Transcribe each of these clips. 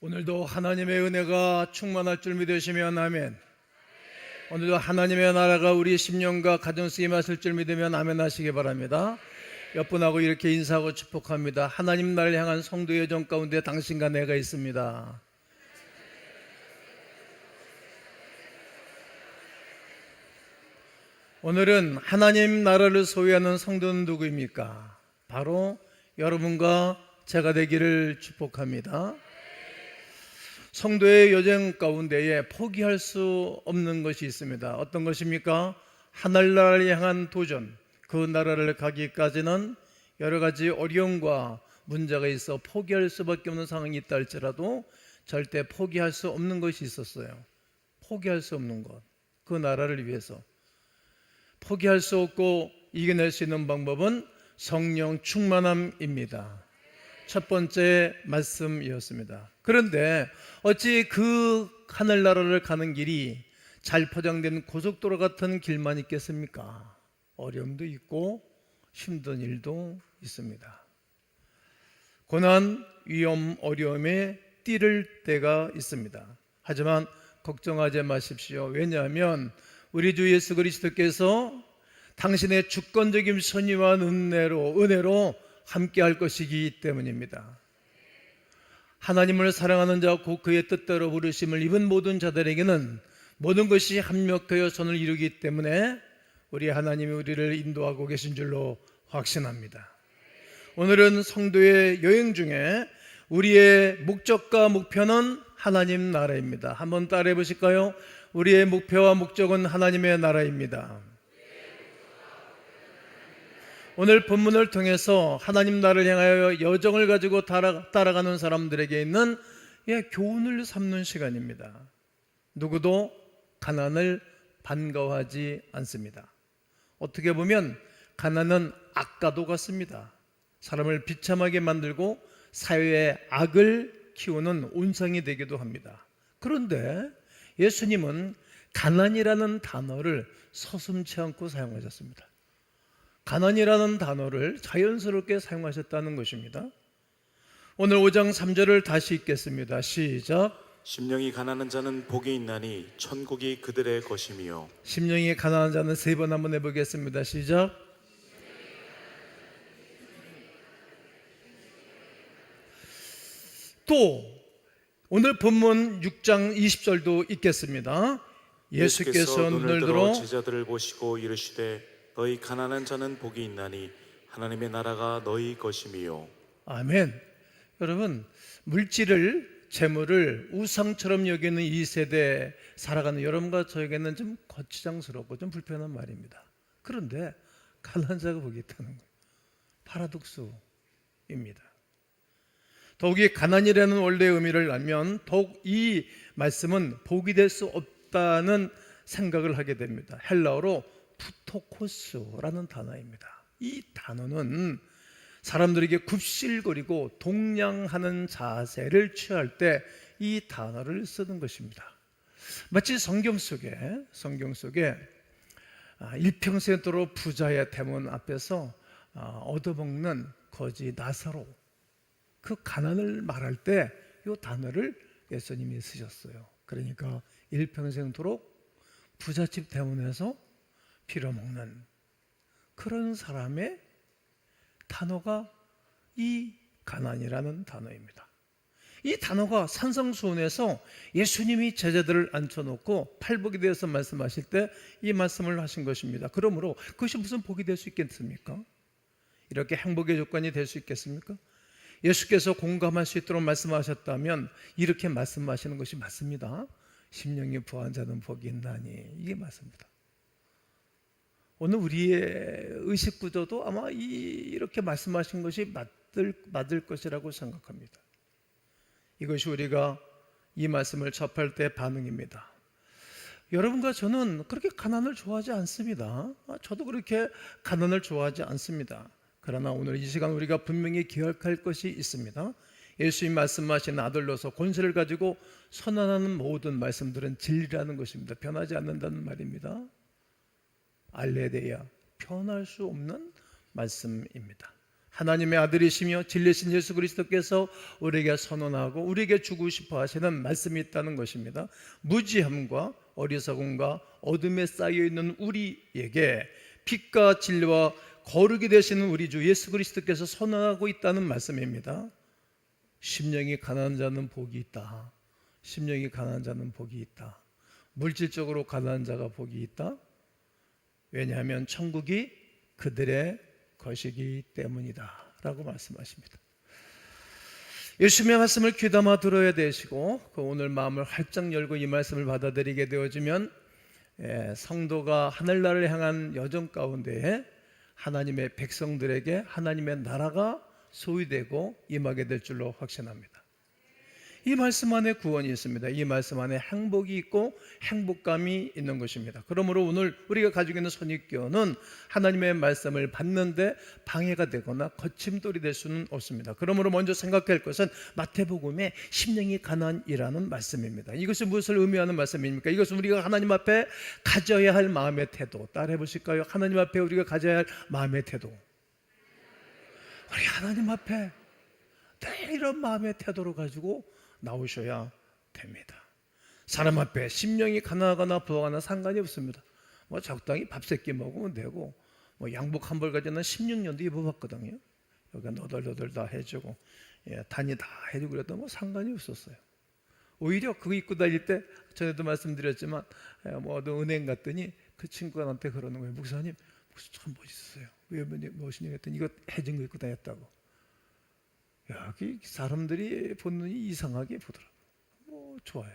오늘도 하나님의 은혜가 충만할 줄 믿으시면 아멘. 오늘도 하나님의 나라가 우리 심령과 가정 속에 임하실 줄 믿으면 아멘 하시기 바랍니다. 옆분하고 이렇게 인사하고 축복합니다. 하나님 나라를 향한 성도의 정 가운데 당신과 내가 있습니다. 오늘은 하나님 나라를 소유하는 성도는 누구입니까? 바로 여러분과 제가 되기를 축복합니다. 성도의 여정 가운데에 포기할 수 없는 것이 있습니다. 어떤 것입니까? 하늘나라를 향한 도전. 그 나라를 가기까지는 여러 가지 어려움과 문제가 있어 포기할 수밖에 없는 상황이 있다 할지라도 절대 포기할 수 없는 것이 있었어요. 포기할 수 없는 것. 그 나라를 위해서. 포기할 수 없고 이겨낼 수 있는 방법은 성령 충만함입니다. 첫 번째 말씀이었습니다. 그런데 어찌 그 하늘나라를 가는 길이 잘 포장된 고속도로 같은 길만 있겠습니까? 어려움도 있고 힘든 일도 있습니다. 고난, 위험, 어려움에 뛰를 때가 있습니다. 하지만 걱정하지 마십시오. 왜냐하면 우리 주 예수 그리스도께서 당신의 주권적인 선의와 은혜로 함께 할 것이기 때문입니다. 하나님을 사랑하는 자 곧 그의 뜻대로 부르심을 입은 모든 자들에게는 모든 것이 합력하여 선을 이루기 때문에 우리 하나님이 우리를 인도하고 계신 줄로 확신합니다. 오늘은 성도의 여행 중에 우리의 목적과 목표는 하나님 나라입니다. 한번 따라해 보실까요? 우리의 목표와 목적은 하나님의 나라입니다. 오늘 본문을 통해서 하나님 나라를 향하여 여정을 가지고 따라가는 사람들에게 있는 교훈을 삼는 시간입니다. 누구도 가난을 반가워하지 않습니다. 어떻게 보면 가난은 악과도 같습니다. 사람을 비참하게 만들고 사회의 악을 키우는 온상이 되기도 합니다. 그런데 예수님은 가난이라는 단어를 서슴지 않고 사용하셨습니다. 가난이라는 단어를 자연스럽게 사용하셨다는 것입니다. 오늘 5장 3절을 다시 읽겠습니다. 시작. 심령이 가난한 자는 복이 있나니 천국이 그들의 것이며. 심령이 가난한 자는 3번 한번 해보겠습니다. 시작. 또 오늘 본문 6장 20절도 읽겠습니다. 예수께서 눈을 들어 제자들을 보시고 이르시되 너희 가난한 자는 복이 있나니 하나님의 나라가 너희 것이며. 아멘. 여러분, 물질을, 재물을 우상처럼 여기는 이 세대에 살아가는 여러분과 저에게는 좀 거추장스럽고 좀 불편한 말입니다. 그런데 가난한 자가 복이 있다는 거예요. 파라독스입니다. 더욱이 가난이라는 원래의 의미를 알면 더욱 이 말씀은 복이 될 수 없다는 생각을 하게 됩니다. 헬라어로 푸토코스라는 단어입니다. 이 단어는 사람들에게 굽실거리고 동냥하는 자세를 취할 때 이 단어를 쓰는 것입니다. 마치 성경 속에 일평생도록 부자의 대문 앞에서 얻어먹는 거지 나사로, 그 가난을 말할 때 이 단어를 예수님이 쓰셨어요. 그러니까 일평생도록 부잣집 대문에서 빌어먹는 그런 사람의 단어가 이 가난이라는 단어입니다. 이 단어가 산성수훈에서 예수님이 제자들을 앉혀놓고 팔복에 대해서 말씀하실 때 이 말씀을 하신 것입니다. 그러므로 그것이 무슨 복이 될 수 있겠습니까? 이렇게 행복의 조건이 될 수 있겠습니까? 예수께서 공감할 수 있도록 말씀하셨다면 이렇게 말씀하시는 것이 맞습니다. 심령이 부한 자는 복이 있나니, 이게 맞습니다. 오늘 우리의 의식 구조도 아마 이렇게 말씀하신 것이 맞을 것이라고 생각합니다. 이것이 우리가 이 말씀을 접할 때 반응입니다. 여러분과 저는 그렇게 가난을 좋아하지 않습니다. 저도 그렇게 가난을 좋아하지 않습니다. 그러나 오늘 이 시간 우리가 분명히 기억할 것이 있습니다. 예수님 말씀하신 아들로서 권세를 가지고 선언하는 모든 말씀들은 진리라는 것입니다. 변하지 않는다는 말입니다. 알레데야, 변할 수 없는 말씀입니다. 하나님의 아들이시며 진리신 예수 그리스도께서 우리에게 선언하고 우리에게 주고 싶어 하시는 말씀이 있다는 것입니다. 무지함과 어리석음과 어둠에 쌓여있는 우리에게 빛과 진리와 거룩이 되시는 우리 주 예수 그리스도께서 선언하고 있다는 말씀입니다. 심령이 가난한 자는 복이 있다. 심령이 가난한 자는 복이 있다. 물질적으로 가난한 자가 복이 있다. 왜냐하면 천국이 그들의 것이기 때문이다 라고 말씀하십니다. 예수님의 말씀을 귀담아 들어야 되시고 오늘 마음을 활짝 열고 이 말씀을 받아들이게 되어지면 성도가 하늘나라를 향한 여정 가운데에 하나님의 백성들에게 하나님의 나라가 소유되고 임하게 될 줄로 확신합니다. 이 말씀 안에 구원이 있습니다. 이 말씀 안에 행복이 있고 행복감이 있는 것입니다. 그러므로 오늘 우리가 가지고 있는 선입견은 하나님의 말씀을 받는데 방해가 되거나 거침돌이 될 수는 없습니다. 그러므로 먼저 생각할 것은 마태복음의 심령이 가난이라는 말씀입니다. 이것이 무엇을 의미하는 말씀입니까? 이것은 우리가 하나님 앞에 가져야 할 마음의 태도. 따라해 보실까요? 하나님 앞에 우리가 가져야 할 마음의 태도. 우리 하나님 앞에 늘 이런 마음의 태도를 가지고 나오셔야 됩니다. 사람 앞에 심령이 가난하거나 부하거나 상관이 없습니다. 적당히 밥 세 끼 먹으면 되고 양복 한 벌 가지고는 16년도 입어봤거든요. 여기가 너덜너덜 다 해주고 단이 다 해주고 그래도 상관이 없었어요. 오히려 그거 입고 다닐 때 전에도 말씀드렸지만 어떤 은행 갔더니 그 친구한테 그러는 거예요. 목사님 참 멋있어요. 왜 멋있냐 했더니 이거 해진 거 입고 다녔다고. 여기 사람들이 보는 눈이 이상하게 보더라고요. 좋아요.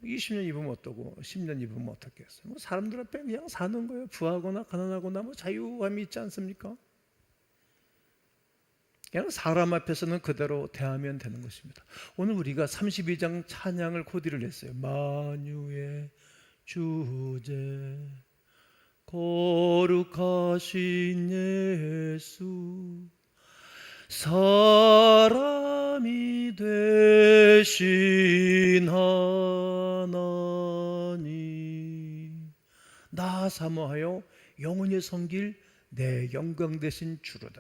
20년 입으면 어떠고 10년 입으면 어떻겠어요? 사람들 앞에 그냥 사는 거예요. 부하거나 가난하거나 자유함이 있지 않습니까? 그냥 사람 앞에서는 그대로 대하면 되는 것입니다. 오늘 우리가 32장 찬양을 코디를 했어요. 만유의 주제 거룩하신 예수 사람이 되신 하나님 나 사모하여 영원히 섬길 내 영광 되신 주로다.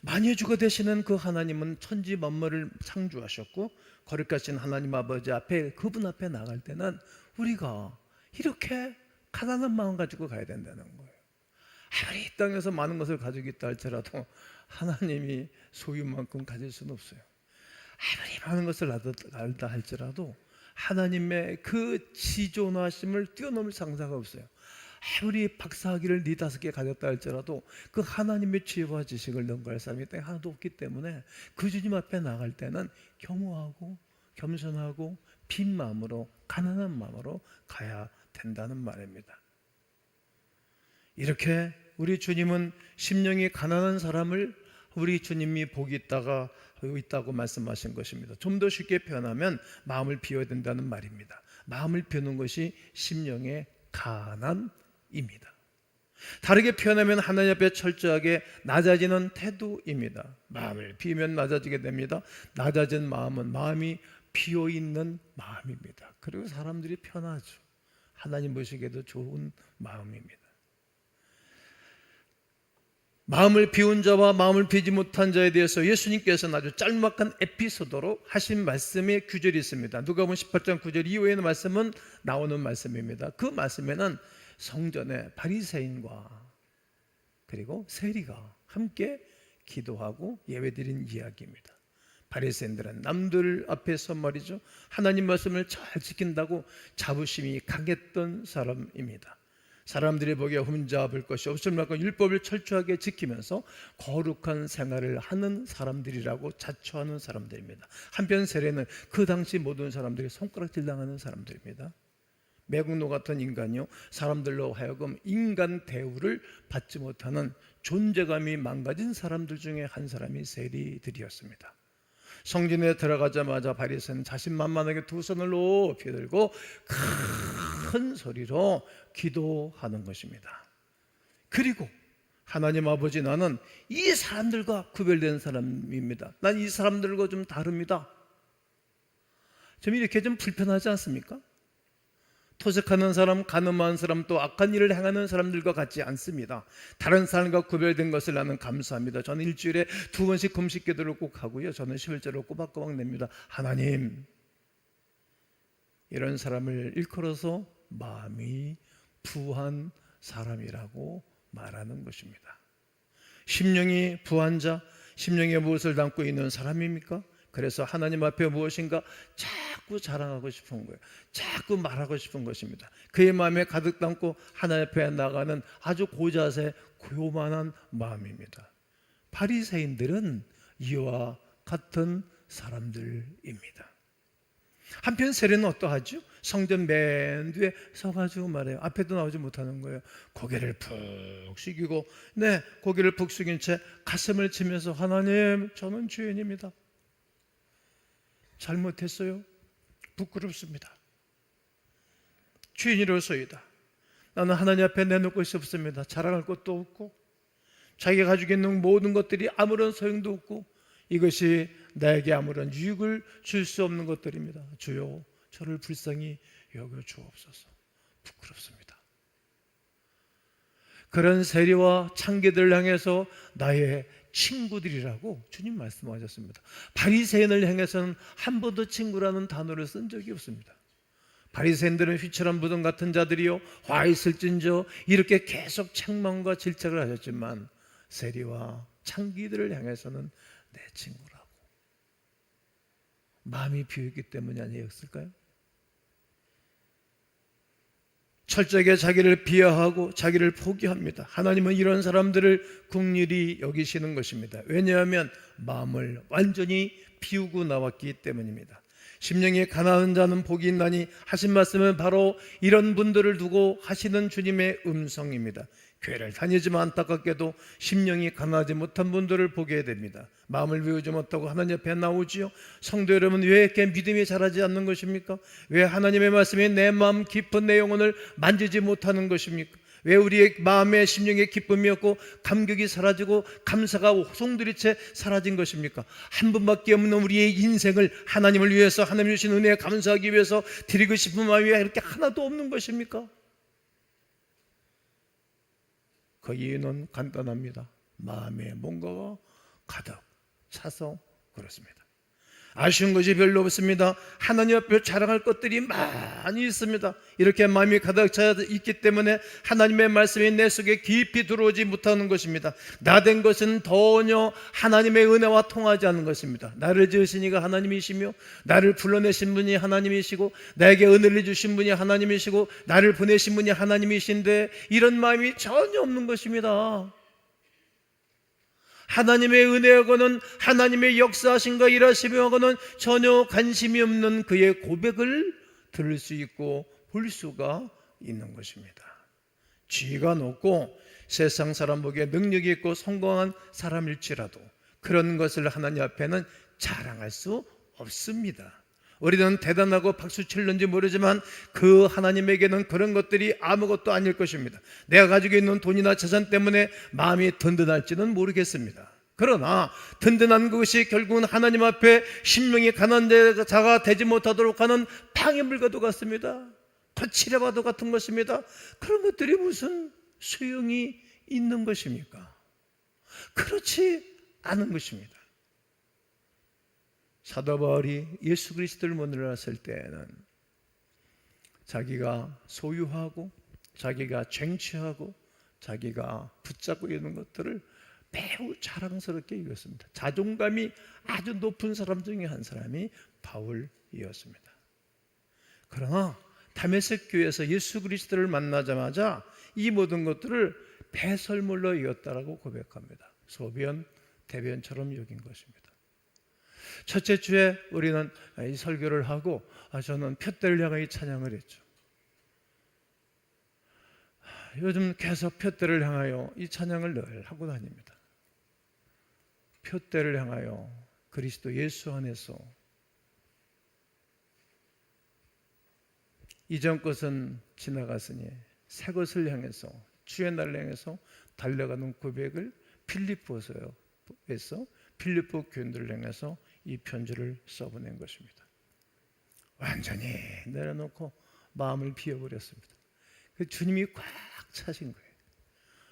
만유주가 되시는 그 하나님은 천지 만물을 창조하셨고 거룩하신 하나님 아버지 앞에 그분 앞에 나갈 때는 우리가 이렇게 가난한 마음 가지고 가야 된다는 거예요. 아무리 이 땅에서 많은 것을 가지고 있다 할지라도 하나님이 소유만큼 가질 수는 없어요. 아무리 많은 것을 알다 할지라도 하나님의 그 지존하심을 뛰어넘을 상사가 없어요. 아무리 박사학위를 4-5개 가졌다 할지라도 그 하나님의 지혜와 지식을 능가할 사람이 땅에 하나도 없기 때문에 그 주님 앞에 나갈 때는 겸허하고 겸손하고 빈 마음으로 가난한 마음으로 가야 된다는 말입니다. 이렇게 우리 주님은 심령이 가난한 사람을 우리 주님이 복이 있다고 말씀하신 것입니다. 좀 더 쉽게 표현하면 마음을 비워야 된다는 말입니다. 마음을 비우는 것이 심령의 가난입니다. 다르게 표현하면 하나님 앞에 철저하게 낮아지는 태도입니다. 마음을 비우면 낮아지게 됩니다. 낮아진 마음은 마음이 비어있는 마음입니다. 그리고 사람들이 편하죠. 하나님 보시기에도 좋은 마음입니다. 마음을 비운 자와 마음을 비지 못한 자에 대해서 예수님께서는 아주 짤막한 에피소드로 하신 말씀의 규절이 있습니다. 누가복음 18장 9절 이후에는 말씀은 나오는 말씀입니다. 그 말씀에는 성전에 바리새인과 그리고 세리가 함께 기도하고 예배드린 이야기입니다. 바리새인들은 남들 앞에서 말이죠, 하나님 말씀을 잘 지킨다고 자부심이 강했던 사람입니다. 사람들이 보기에 흠잡을 것이 없을 만큼 율법을 철저하게 지키면서 거룩한 생활을 하는 사람들이라고 자처하는 사람들입니다. 한편 세례는 그 당시 모든 사람들이 손가락질 당하는 사람들입니다. 매국노 같은 인간이요, 사람들로 하여금 인간 대우를 받지 못하는 존재감이 망가진 사람들 중에 한 사람이 세리들이었습니다. 성전에 들어가자마자 바리새인은 자신만만하게 두 손을 높이 들고 큰 소리로 기도하는 것입니다. 그리고 하나님 아버지, 나는 이 사람들과 구별된 사람입니다. 난 이 사람들과 좀 다릅니다. 좀 이렇게 좀 불편하지 않습니까? 토색하는 사람, 간음한 사람, 또 악한 일을 행하는 사람들과 같지 않습니다. 다른 사람과 구별된 것을 나는 감사합니다. 저는 일주일에 2번씩 금식 기도를 꼭 하고요, 저는 11절을 꼬박꼬박 냅니다. 하나님, 이런 사람을 일컬어서 마음이 부한 사람이라고 말하는 것입니다. 심령이 부한 자, 심령에 무엇을 담고 있는 사람입니까? 그래서 하나님 앞에 무엇인가 자꾸 자랑하고 싶은 거예요. 자꾸 말하고 싶은 것입니다. 그의 마음에 가득 담고 하나님 앞에 나가는 아주 고자세, 고요만한 마음입니다. 바리새인들은 이와 같은 사람들입니다. 한편 세례는 어떠하죠? 성전 맨 뒤에 서가지고 말해요. 앞에도 나오지 못하는 거예요. 고개를 푹 숙이고, 고개를 푹 숙인 채 가슴을 치면서, 하나님, 저는 죄인입니다. 잘못했어요. 부끄럽습니다. 죄인으로서이다. 나는 하나님 앞에 내놓을 것이 없습니다. 자랑할 것도 없고, 자기가 가지고 있는 모든 것들이 아무런 소용도 없고, 이것이 나에게 아무런 유익을 줄 수 없는 것들입니다. 주여, 저를 불쌍히 여겨 주옵소서. 부끄럽습니다. 그런 세리와 창기들을 향해서 나의 친구들이라고 주님 말씀하셨습니다. 바리새인을 향해서는 한 번도 친구라는 단어를 쓴 적이 없습니다. 바리새인들은 휘철한 무덤 같은 자들이요, 화 있을진저, 이렇게 계속 책망과 질책을 하셨지만 세리와 창기들을 향해서는 내 친구라고. 마음이 비었기 때문이 아니었을까요? 철저하게 자기를 비하하고 자기를 포기합니다. 하나님은 이런 사람들을 긍휼히 여기시는 것입니다. 왜냐하면 마음을 완전히 비우고 나왔기 때문입니다. 심령이 가난한 자는 복이 있나니 하신 말씀은 바로 이런 분들을 두고 하시는 주님의 음성입니다. 교회를 다니지만 안타깝게도 심령이 가난하지 못한 분들을 보게 됩니다. 마음을 비우지 못하고 하나님 앞에 나오지요. 성도 여러분, 왜 이렇게 믿음이 자라지 않는 것입니까? 왜 하나님의 말씀이 내 마음 깊은 내 영혼을 만지지 못하는 것입니까? 왜 우리의 마음에 심령의 기쁨이 없고 감격이 사라지고 감사가 송두리째 사라진 것입니까? 한 분밖에 없는 우리의 인생을 하나님을 위해서, 하나님 주신 은혜에 감사하기 위해서 드리고 싶은 마음이 왜 이렇게 하나도 없는 것입니까? 그 이유는 간단합니다. 마음에 뭔가가 가득 차서 그렇습니다. 아쉬운 것이 별로 없습니다. 하나님 앞에 자랑할 것들이 많이 있습니다. 이렇게 마음이 가득 차 있기 때문에 하나님의 말씀이 내 속에 깊이 들어오지 못하는 것입니다. 나된 것은 전혀 하나님의 은혜와 통하지 않는 것입니다. 나를 지으신 이가 하나님이시며, 나를 불러내신 분이 하나님이시고, 나에게 은혜를 주신 분이 하나님이시고, 나를 보내신 분이 하나님이신데 이런 마음이 전혀 없는 것입니다. 하나님의 은혜하고는, 하나님의 역사하심과 일하심하고는 전혀 관심이 없는 그의 고백을 들을 수 있고 볼 수가 있는 것입니다. 지위가 높고 세상 사람 보기에 능력이 있고 성공한 사람일지라도 그런 것을 하나님 앞에는 자랑할 수 없습니다. 우리는 대단하고 박수 칠는지 모르지만 그 하나님에게는 그런 것들이 아무것도 아닐 것입니다. 내가 가지고 있는 돈이나 재산 때문에 마음이 든든할지는 모르겠습니다. 그러나 든든한 것이 결국은 하나님 앞에 심령이 가난한 자가 되지 못하도록 하는 방해물과도 같습니다. 거칠어봐도 같은 것입니다. 그런 것들이 무슨 소용이 있는 것입니까? 그렇지 않은 것입니다. 사도 바울이 예수 그리스도를 만났을 때에는 자기가 소유하고 자기가 쟁취하고 자기가 붙잡고 있는 것들을 매우 자랑스럽게 이겼습니다. 자존감이 아주 높은 사람 중에 한 사람이 바울이었습니다. 그러나 다메섹 교회에서 예수 그리스도를 만나자마자 이 모든 것들을 배설물로 이겼다라고 고백합니다. 소변, 대변처럼 여긴 것입니다. 첫째 주에 우리는 이 설교를 하고 저는 푯대를 향하여 찬양을 했죠. 요즘 계속 푯대를 향하여 이 찬양을 늘 하고 다닙니다. 푯대를 향하여 그리스도 예수 안에서 이전 것은 지나갔으니 새 것을 향해서 주의 날을 향해서 달려가는 고백을 필리포에서 필리포 교인들을 향해서 이 편지를 써보낸 것입니다. 완전히 내려놓고 마음을 비워버렸습니다. 주님이 꽉 차신 거예요.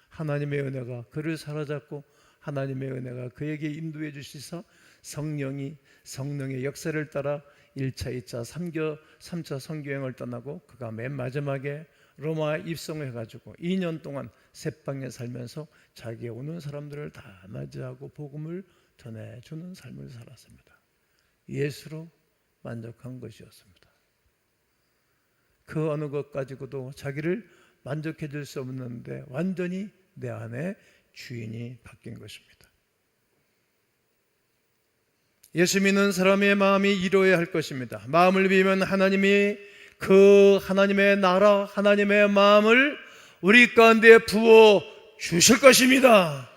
하나님의 은혜가 그를 사로잡고 하나님의 은혜가 그에게 인도해 주시사 성령의 역사를 따라 1차, 2차, 3차 선교행을 떠나고 그가 맨 마지막에 로마에 입성을 해가지고 2년 동안 새방에 살면서 자기의 오는 사람들을 다 맞이하고 복음을 전해주는 삶을 살았습니다. 예수로 만족한 것이었습니다. 그 어느 것 가지고도 자기를 만족해 줄 수 없는데 완전히 내 안에 주인이 바뀐 것입니다. 예수 믿는 사람의 마음이 이루어야 할 것입니다. 마음을 비우면 하나님이 그 하나님의 나라, 하나님의 마음을 우리 가운데 부어 주실 것입니다.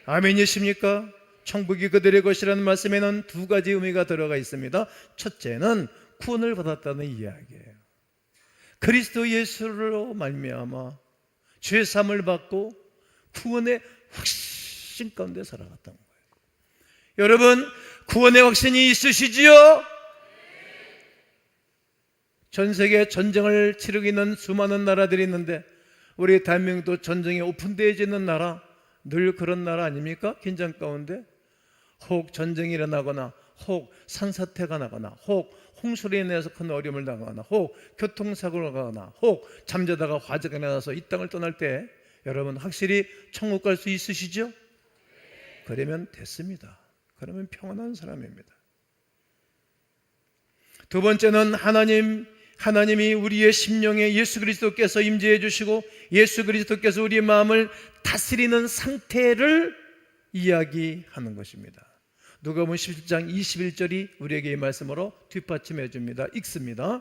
아멘이십니까? 천국이 그들의 것이라는 말씀에는 두 가지 의미가 들어가 있습니다. 첫째는 구원을 받았다는 이야기예요. 그리스도 예수로 말미암아 죄 사함을 받고 구원의 확신 가운데 살아갔던 거예요. 여러분, 구원의 확신이 있으시지요? 전 세계 전쟁을 치르고 있는 수많은 나라들이 있는데 우리 대한민국도 전쟁에 오픈되어지는 나라, 늘 그런 나라 아닙니까? 긴장 가운데 혹 전쟁이 일어나거나 혹 산사태가 나거나 혹 홍수로 인해서 큰 어려움을 당하거나 혹 교통사고를 가거나 혹 잠자다가 화재가 나서 이 땅을 떠날 때 여러분 확실히 천국 갈 수 있으시죠? 그러면 됐습니다. 그러면 평안한 사람입니다. 두 번째는 하나님이 우리의 심령에 예수 그리스도께서 임재해 주시고 예수 그리스도께서 우리의 마음을 다스리는 상태를 이야기하는 것입니다. 누가복음 17장 21절이 우리에게 이 말씀으로 뒷받침해 줍니다. 읽습니다.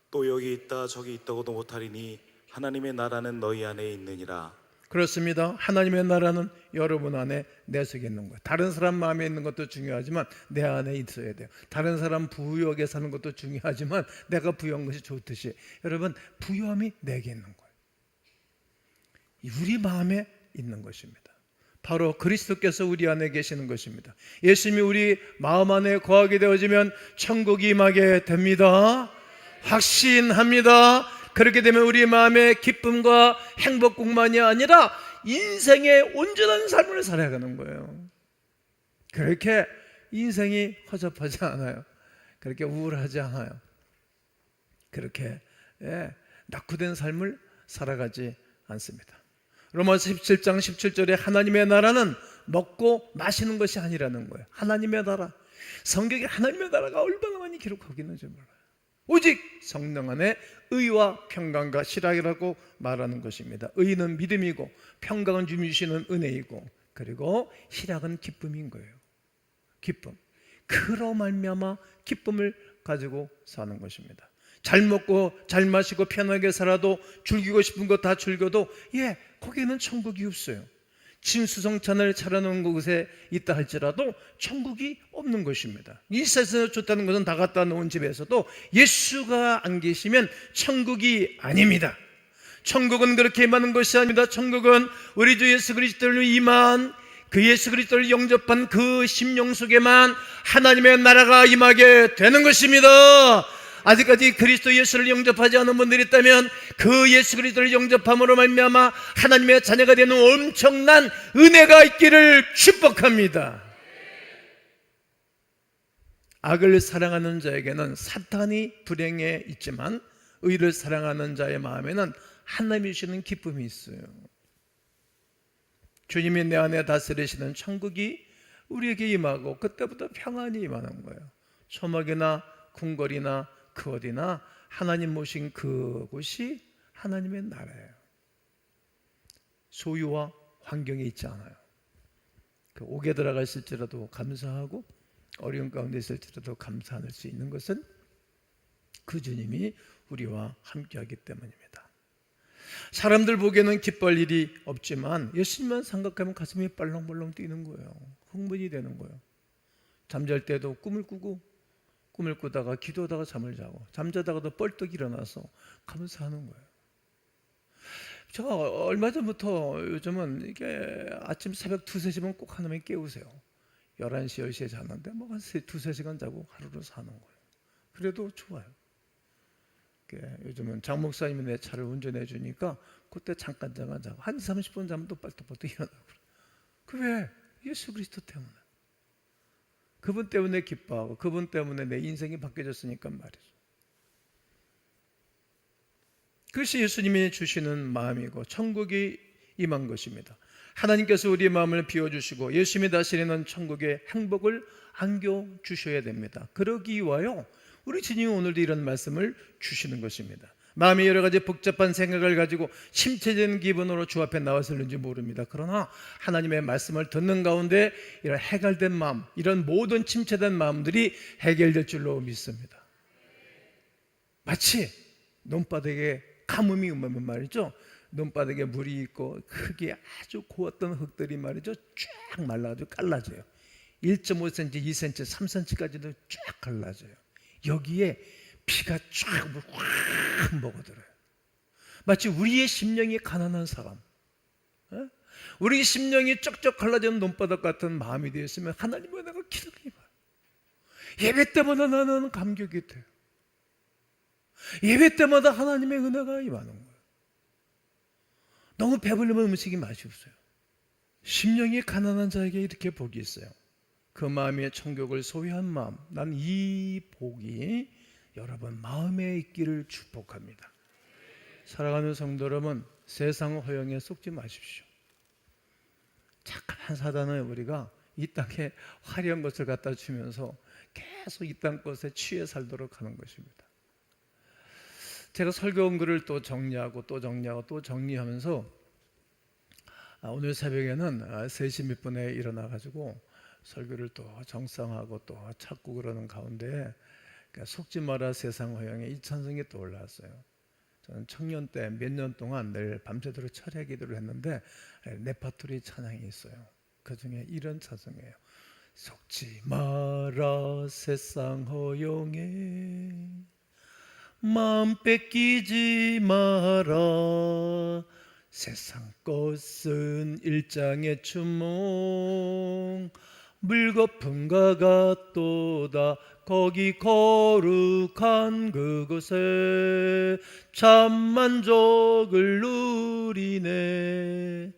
또 여기 있다 저기 있다고도 못하리니 하나님의 나라는 너희 안에 있느니라. 그렇습니다. 하나님의 나라는 여러분 안에 내 속에 있는 거예요. 다른 사람 마음에 있는 것도 중요하지만 내 안에 있어야 돼요. 다른 사람 부유하게 사는 것도 중요하지만 내가 부유한 것이 좋듯이 여러분 부유함이 내게 있는 거예요. 우리 마음에 있는 것입니다. 바로 그리스도께서 우리 안에 계시는 것입니다. 예수님이 우리 마음 안에 거하게 되어지면 천국이 임하게 됩니다. 확신합니다. 그렇게 되면 우리 마음의 기쁨과 행복뿐만이 아니라 인생의 온전한 삶을 살아가는 거예요. 그렇게 인생이 허접하지 않아요. 그렇게 우울하지 않아요. 그렇게 낙후된 삶을 살아가지 않습니다. 로마서 17장 17절에 하나님의 나라는 먹고 마시는 것이 아니라는 거예요. 하나님의 나라. 성경에 하나님의 나라가 얼마나 많이 기록하고 있는지 몰라요. 오직 성령 안에 의와 평강과 실학이라고 말하는 것입니다. 의는 믿음이고 평강은 주시는 은혜이고 그리고 실학은 기쁨인 거예요. 기쁨. 그로 말미암아 기쁨을 가지고 사는 것입니다. 잘 먹고 잘 마시고 편하게 살아도 즐기고 싶은 거 다 즐겨도 거기에는 천국이 없어요. 진수성찬을 차려놓은 곳에 있다 할지라도 천국이 없는 것입니다. 이 세상에서 좋다는 것은 다 갖다 놓은 집에서도 예수가 안 계시면 천국이 아닙니다. 천국은 그렇게 임하는 것이 아닙니다. 천국은 우리 주 예수 그리스도를 임한 그 예수 그리스도를 영접한 그 심령 속에만 하나님의 나라가 임하게 되는 것입니다. 아직까지 그리스도 예수를 영접하지 않은 분들이 있다면 그 예수 그리스도를 영접함으로 말미암아 하나님의 자녀가 되는 엄청난 은혜가 있기를 축복합니다. 악을 사랑하는 자에게는 사탄이 불행해 있지만 의를 사랑하는 자의 마음에는 하나님이 주시는 기쁨이 있어요. 주님이 내 안에 다스리시는 천국이 우리에게 임하고 그때부터 평안이 임하는 거예요. 초막이나 궁궐이나 그 어디나 하나님 모신 그곳이 하나님의 나라예요. 소유와 환경에 있지 않아요. 그 옥에 들어가 있을지라도 감사하고 어려운 가운데 있을지라도 감사할 수 있는 것은 그 주님이 우리와 함께하기 때문입니다. 사람들 보기에는 기뻐할 일이 없지만 예수님만 생각하면 가슴이 빨렁빨렁 뛰는 거예요. 흥분이 되는 거예요. 잠잘 때도 꿈을 꾸다가 기도하다가 잠을 자고 잠자다가도 뻘떡 일어나서 감사하는 거예요. 제가 얼마 전부터 요즘은 이게 아침 새벽 2-3시면 꼭 하나님이 깨우세요. 11시, 10시에 자는데 한 2-3시간 자고 하루를 사는 거예요. 그래도 좋아요. 요즘은 장 목사님이 내 차를 운전해 주니까 그때 잠깐 자고 한 30분 자면 또 빨떡빨떡 일어나고. 그 왜? 예수 그리스도 때문에. 그분 때문에 기뻐하고 그분 때문에 내 인생이 바뀌어졌으니까 말이죠. 그것이 예수님이 주시는 마음이고 천국이 임한 것입니다. 하나님께서 우리의 마음을 비워주시고 예수님이 다스리는 천국의 행복을 안겨주셔야 됩니다. 그러기 위하여 우리 주님이 오늘도 이런 말씀을 주시는 것입니다. 마음이 여러 가지 복잡한 생각을 가지고 침체된 기분으로 주 앞에 나왔을는지 모릅니다. 그러나 하나님의 말씀을 듣는 가운데 이런 해결된 마음, 이런 모든 침체된 마음들이 해결될 줄로 믿습니다. 마치 논바닥에 가뭄이 오면 말이죠, 논바닥에 물이 있고 흙이 아주 고왔던 흙들이 말이죠 쫙 말라가지고 갈라져요. 1.5cm, 2cm, 3cm까지도 쫙 갈라져요. 여기에 피가 쫙 확 먹어들어요. 마치 우리의 심령이 가난한 사람, 우리의 심령이 쩍쩍 갈라지는 논바닥 같은 마음이 되었으면 하나님의 은혜가 기다리니 봐요. 예배 때마다 나는 감격이 돼요. 예배 때마다 하나님의 은혜가 임하는 거예요. 너무 배부르면 음식이 맛이 없어요. 심령이 가난한 자에게 이렇게 복이 있어요. 그 마음의 천국을 소유한 마음, 난 이 복이 여러분 마음에 있기를 축복합니다. 사랑하는 성도 여러분, 세상 허영에 속지 마십시오. 착한 사단은 우리가 이 땅에 화려한 것을 갖다 주면서 계속 이 땅 것에 취해 살도록 하는 것입니다. 제가 설교 온 글을 또 정리하고 또 정리하고 또 정리하면서 오늘 새벽에는 3시 몇 분에 일어나가지고 설교를 또 정상하고 또 찾고 그러는 가운데 속지 마라 세상 허영에 이 찬송이 또 올라왔어요. 저는 청년 때 몇 년 동안 늘 밤새도록 철야 기도를 했는데 레파토리 찬양이 있어요. 그 중에 이런 찬송이에요. 속지 마라 세상 허영에 마음 뺏기지 마라 세상 것은 일장의 추몽 물거품과 같도다 거기 거룩한 그곳에 참 만족을 누리네.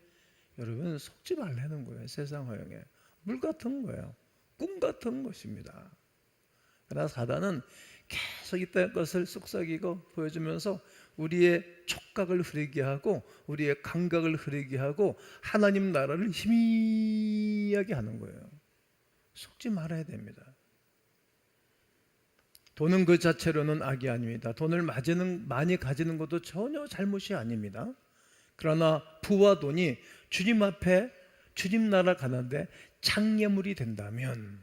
여러분 속지 말라는 거예요. 세상 허영에 물 같은 거예요. 꿈 같은 것입니다. 그러나 사단은 계속 이딴 것을 쏙삭이고 보여주면서 우리의 촉각을 흐리게 하고 우리의 감각을 흐리게 하고 하나님 나라를 희미하게 하는 거예요. 속지 말아야 됩니다. 돈은 그 자체로는 악이 아닙니다. 돈을 많이 가지는 것도 전혀 잘못이 아닙니다. 그러나 부와 돈이 주님 앞에 주님 나라 가는데 장애물이 된다면,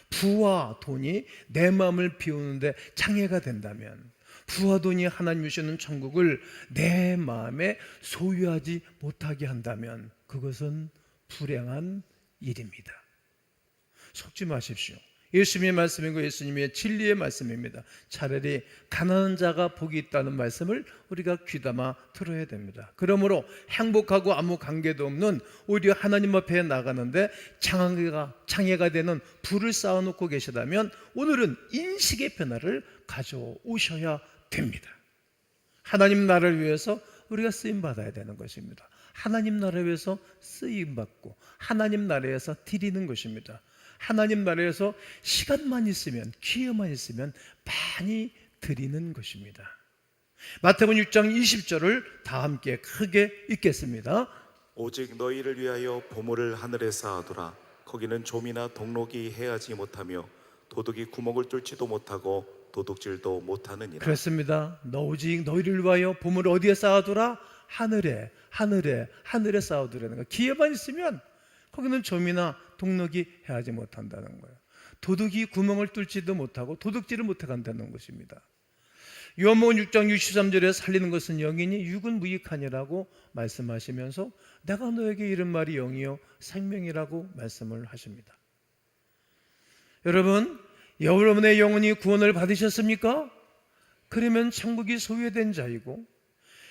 부와 돈이 내 마음을 비우는데 장애가 된다면, 부와 돈이 하나님 주시는 천국을 내 마음에 소유하지 못하게 한다면 그것은 불행한 일입니다. 속지 마십시오. 예수님의 말씀이고 예수님의 진리의 말씀입니다. 차라리 가난한 자가 복이 있다는 말씀을 우리가 귀담아 들어야 됩니다. 그러므로 행복하고 아무 관계도 없는 오히려 하나님 앞에 나가는데 장애가 되는 불을 쌓아놓고 계시다면 오늘은 인식의 변화를 가져오셔야 됩니다. 하나님 나라를 위해서 우리가 쓰임받아야 되는 것입니다. 하나님 나라를 위해서 쓰임받고 하나님 나라에서 드리는 것입니다. 하나님 나라에서 시간만 있으면, 기회만 있으면 많이 드리는 것입니다. 마태복음 6장 20절을 다 함께 크게 읽겠습니다. 오직 너희를 위하여 보물을 하늘에 쌓아두라. 거기는 좀이나 동록이 해하지 못하며 도둑이 구멍을 뚫지도 못하고 도둑질도 못하느니라. 그렇습니다. 오직 너희를 위하여 보물을 어디에 쌓아두라? 하늘에 쌓아두라는 거예요. 기회만 있으면 거기는 좀이나 동록이 해하지 못한다는 거예요. 도둑이 구멍을 뚫지도 못하고 도둑질을 못해간다는 것입니다. 요한복음 6장 63절에 살리는 것은 영이니 육은 무익하니라고 말씀하시면서 내가 너에게 이른 말이 영이요 생명이라고 말씀을 하십니다. 여러분의 영혼이 구원을 받으셨습니까? 그러면 천국이 소유된 자이고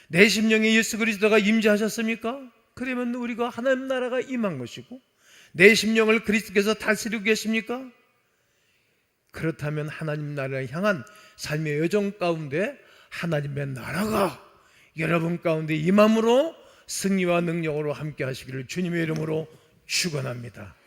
내 심령에 예수 그리스도가 임재하셨습니까? 그러면 우리가 하나님 나라가 임한 것이고 내 심령을 그리스도께서 다스리고 계십니까? 그렇다면 하나님 나라를 향한 삶의 여정 가운데 하나님의 나라가 여러분 가운데 임함으로 승리와 능력으로 함께 하시기를 주님의 이름으로 축원합니다.